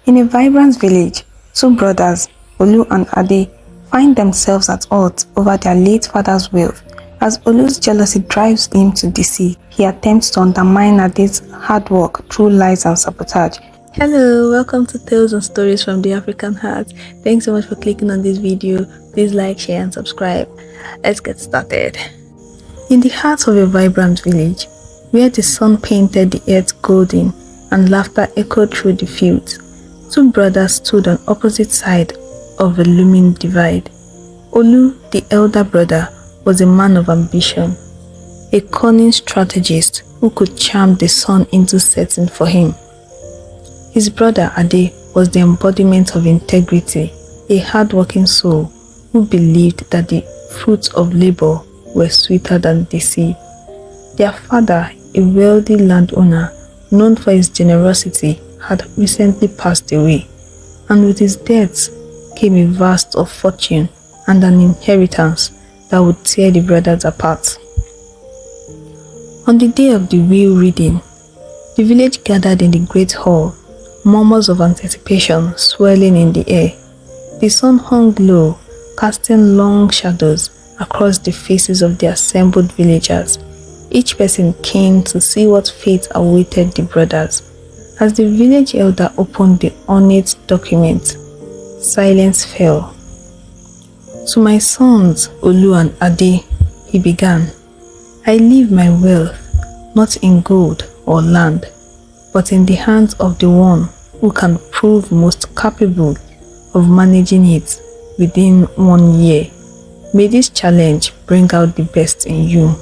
In a vibrant village, two brothers, Olu and Ade, find themselves at odds over their late father's wealth. As Olu's jealousy drives him to deceive, he attempts to undermine Ade's hard work through lies and sabotage. Hello, welcome to Tales and Stories from the African Heart. Thanks so much for clicking on this video. Please like, share and subscribe. Let's get started. In the heart of a vibrant village, where the sun painted the earth golden and laughter echoed through the fields, two brothers stood on opposite sides of a looming divide. Olu, the elder brother, was a man of ambition, a cunning strategist who could charm the sun into setting for him. His brother Ade was the embodiment of integrity, a hard-working soul who believed that the fruits of labor were sweeter than deceit. Their father, a wealthy landowner known for his generosity, had recently passed away, and with his death came a vast of fortune and an inheritance that would tear the brothers apart. On the day of the will reading, the village gathered in the great hall, murmurs of anticipation swirling in the air. The sun hung low, casting long shadows across the faces of the assembled villagers, each person keen to see what fate awaited the brothers. As the village elder opened the ornate document, silence fell. "To my sons, Olu and Ade," he began, "I leave my wealth not in gold or land, but in the hands of the one who can prove most capable of managing it within 1 year. May this challenge bring out the best in you."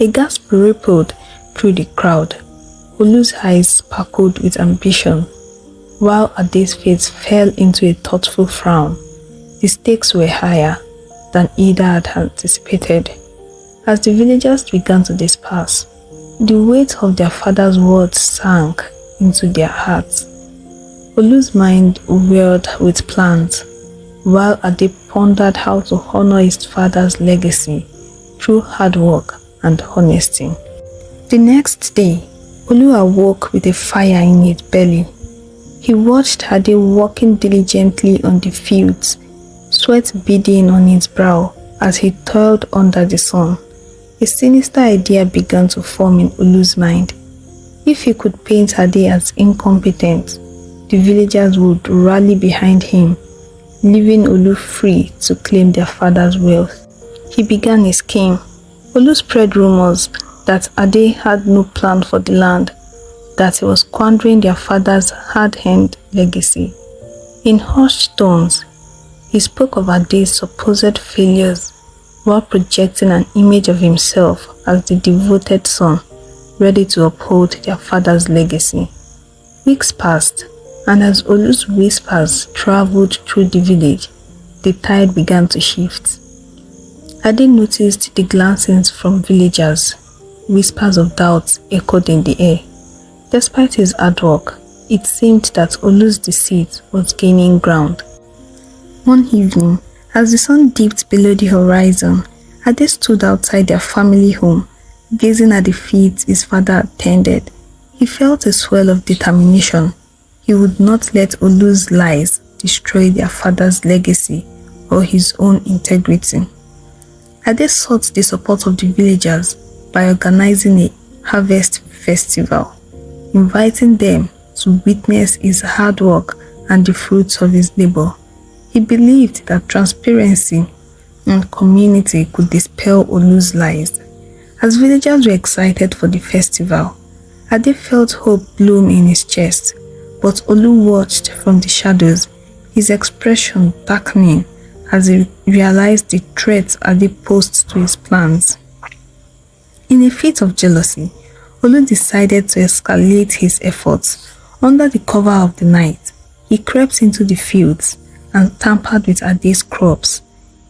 A gasp rippled through the crowd. Olu's eyes sparkled with ambition, while Ade's face fell into a thoughtful frown. The stakes were higher than either had anticipated. As the villagers began to disperse, the weight of their father's words sank into their hearts. Olu's mind whirled with plans, while Ade pondered how to honor his father's legacy through hard work and honesty. The next day, Olu awoke with a fire in his belly. He watched Ade working diligently on the fields, sweat beading on his brow as he toiled under the sun. A sinister idea began to form in Olu's mind. If he could paint Ade as incompetent, the villagers would rally behind him, leaving Olu free to claim their father's wealth. He began a scheme. Olu spread rumors that Ade had no plan for the land, that he was squandering their father's hard-earned legacy. In hushed tones, he spoke of Ade's supposed failures while projecting an image of himself as the devoted son, ready to uphold their father's legacy. Weeks passed, and as Olu's whispers traveled through the village, the tide began to shift. Ade noticed the glancings from villagers. Whispers of doubt echoed in the air. Despite his hard work, it seemed that Olu's deceit was gaining ground. One evening, as the sun dipped below the horizon, Ade stood outside their family home, gazing at the feats his father attended. He felt a swell of determination. He would not let Olu's lies destroy their father's legacy or his own integrity. Ade sought the support of the villagers by organizing a harvest festival, inviting them to witness his hard work and the fruits of his labor. He believed that transparency and community could dispel Olu's lies. As villagers were excited for the festival, Ade felt hope bloom in his chest, but Olu watched from the shadows, his expression darkening as he realized the threat Ade posed to his plans. In a fit of jealousy, Olu decided to escalate his efforts. Under the cover of the night, he crept into the fields and tampered with Ade's crops.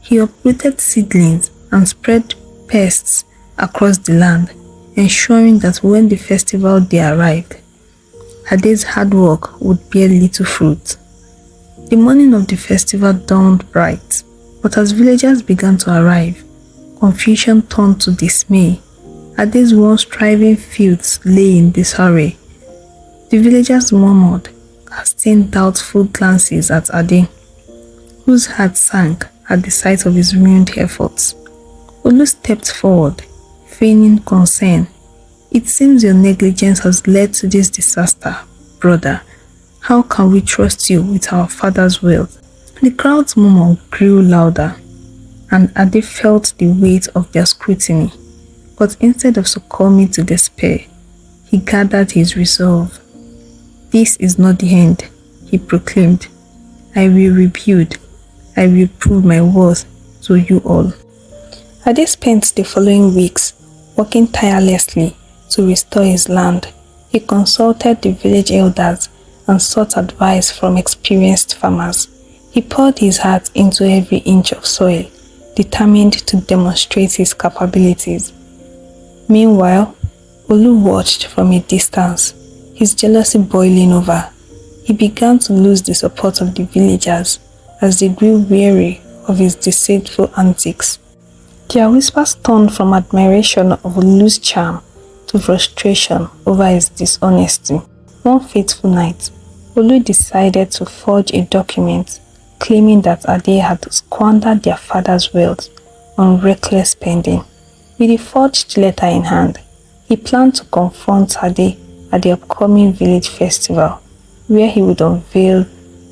He uprooted seedlings and spread pests across the land, ensuring that when the festival day arrived, Ade's hard work would bear little fruit. The morning of the festival dawned bright, but as villagers began to arrive, confusion turned to dismay. Ade's once thriving fields lay in disarray. The villagers murmured, casting doubtful glances at Ade, whose heart sank at the sight of his ruined efforts. Olu stepped forward, feigning concern. "It seems your negligence has led to this disaster, brother. How can we trust you with our father's wealth?" The crowd's murmur grew louder, and Ade felt the weight of their scrutiny. But instead of succumbing to despair, he gathered his resolve. "This is not the end," he proclaimed. "I will rebuild. I will prove my worth to you all." Ade spent the following weeks working tirelessly to restore his land. He consulted the village elders and sought advice from experienced farmers. He poured his heart into every inch of soil, determined to demonstrate his capabilities. Meanwhile, Olu watched from a distance, his jealousy boiling over. He began to lose the support of the villagers as they grew weary of his deceitful antics. Their whispers turned from admiration of Olu's charm to frustration over his dishonesty. One fateful night, Olu decided to forge a document claiming that Ade had squandered their father's wealth on reckless spending. With the forged letter in hand, he planned to confront Ade at the upcoming village festival, where he would unveil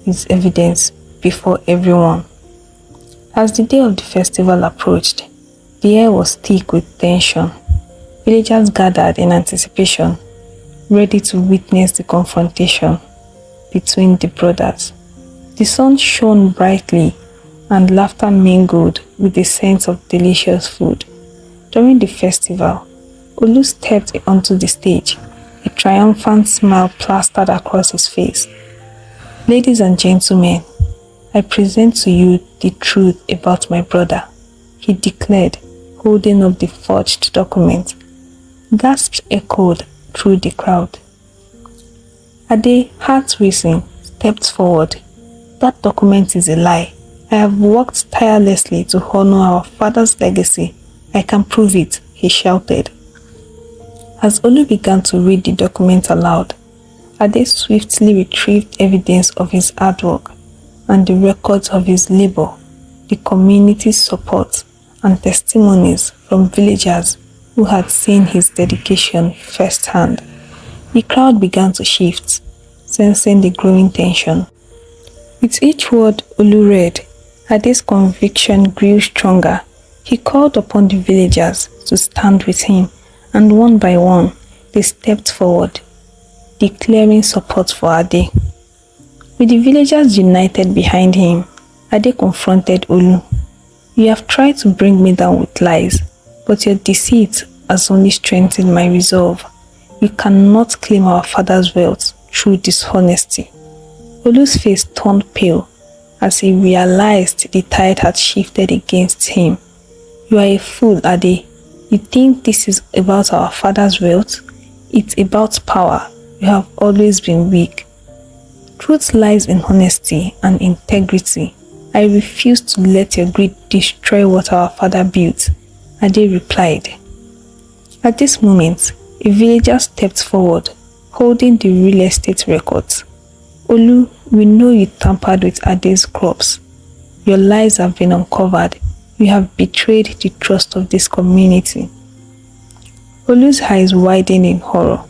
his evidence before everyone. As the day of the festival approached, the air was thick with tension. Villagers gathered in anticipation, ready to witness the confrontation between the brothers. The sun shone brightly, and laughter mingled with the scent of delicious food. During the festival, Olu stepped onto the stage, a triumphant smile plastered across his face. "Ladies and gentlemen, I present to you the truth about my brother," he declared, holding up the forged document. Gasps echoed through the crowd. Ade, heart racing, stepped forward. "That document is a lie. I have worked tirelessly to honor our father's legacy. I can prove it," he shouted. As Olu began to read the document aloud, Ade swiftly retrieved evidence of his hard work and the records of his labor, the community's support, and testimonies from villagers who had seen his dedication firsthand. The crowd began to shift, sensing the growing tension. With each word Olu read, Ade's conviction grew stronger. He called upon the villagers to stand with him, and one by one, they stepped forward, declaring support for Ade. With the villagers united behind him, Ade confronted Olu. "You have tried to bring me down with lies, but your deceit has only strengthened my resolve. You cannot claim our father's wealth through dishonesty." Olu's face turned pale as he realized the tide had shifted against him. "You are a fool, Ade. You think this is about our father's wealth? It's about power. You have always been weak. Truth lies in honesty and integrity. I refuse to let your greed destroy what our father built," Ade replied. At this moment, a villager stepped forward, holding the real estate records. "Olu, we know you tampered with Ade's crops. Your lies have been uncovered. You have betrayed the trust of this community." Olu's eyes widened in horror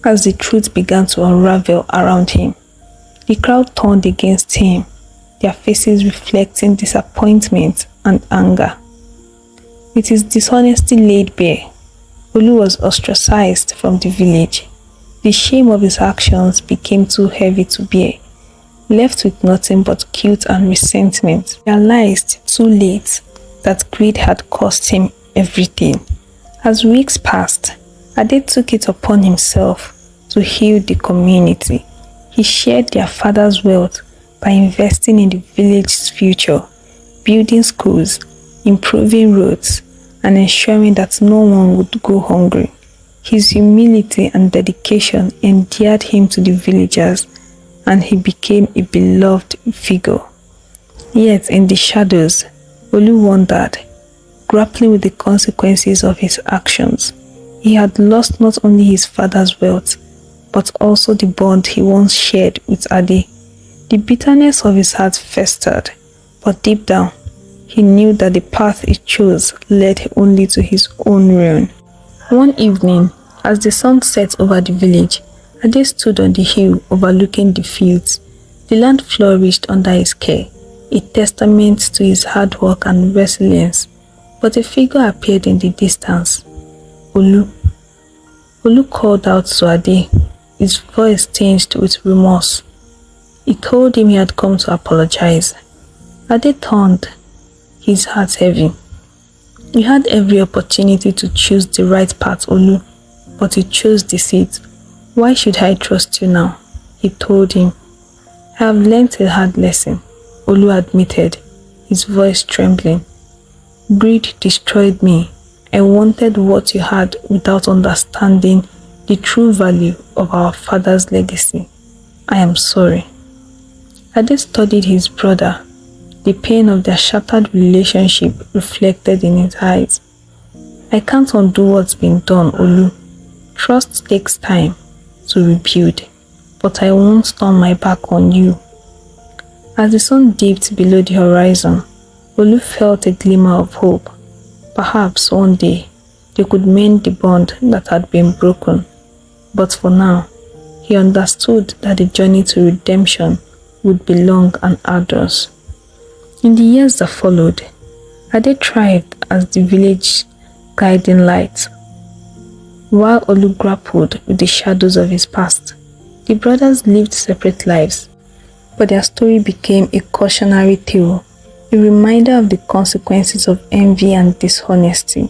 as the truth began to unravel around him. The crowd turned against him, their faces reflecting disappointment and anger. With his dishonesty laid bare, Olu was ostracized from the village. The shame of his actions became too heavy to bear. Left with nothing but guilt and resentment, he realized too late that greed had cost him everything. As weeks passed, Ade took it upon himself to heal the community. He shared their father's wealth by investing in the village's future, building schools, improving roads, and ensuring that no one would go hungry. His humility and dedication endeared him to the villagers, and he became a beloved figure. Yet in the shadows, Olu wondered, grappling with the consequences of his actions. He had lost not only his father's wealth, but also the bond he once shared with Ade. The bitterness of his heart festered, but deep down, he knew that the path he chose led only to his own ruin. One evening, as the sun set over the village, Ade stood on the hill overlooking the fields. The land flourished under his care, a testament to his hard work and resilience. But a figure appeared in the distance. Olu. Olu called out to Ade, his voice tinged with remorse. He told him he had come to apologize. Ade turned, his heart heavy. You had every opportunity to choose the right path, Olu, but you chose deceit. Why should I trust you now? He told him. I have learnt a hard lesson, Olu admitted, his voice trembling. Greed destroyed me. I wanted what you had without understanding the true value of our father's legacy. I am sorry. Ade studied his brother. The pain of their shattered relationship reflected in his eyes. I can't undo what's been done, Olu. Trust takes time to rebuild, but I won't turn my back on you. As the sun dipped below the horizon, Olu felt a glimmer of hope. Perhaps one day they could mend the bond that had been broken. But for now, he understood that the journey to redemption would be long and arduous. In the years that followed, Ade thrived as the village guiding light. While Olu grappled with the shadows of his past, the brothers lived separate lives, but their story became a cautionary tale, a reminder of the consequences of envy and dishonesty.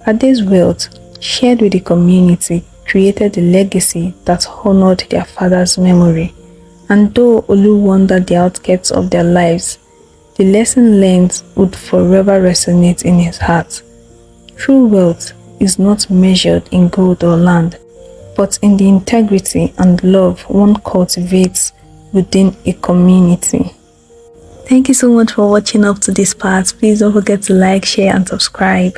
Ade's wealth, shared with the community, created a legacy that honored their father's memory. And though Olu wandered the outskirts of their lives, the lesson learned would forever resonate in his heart. True wealth is not measured in gold or land, but in the integrity and love one cultivates within a community. Thank you so much for watching up to this part. Please don't forget to like, share and subscribe.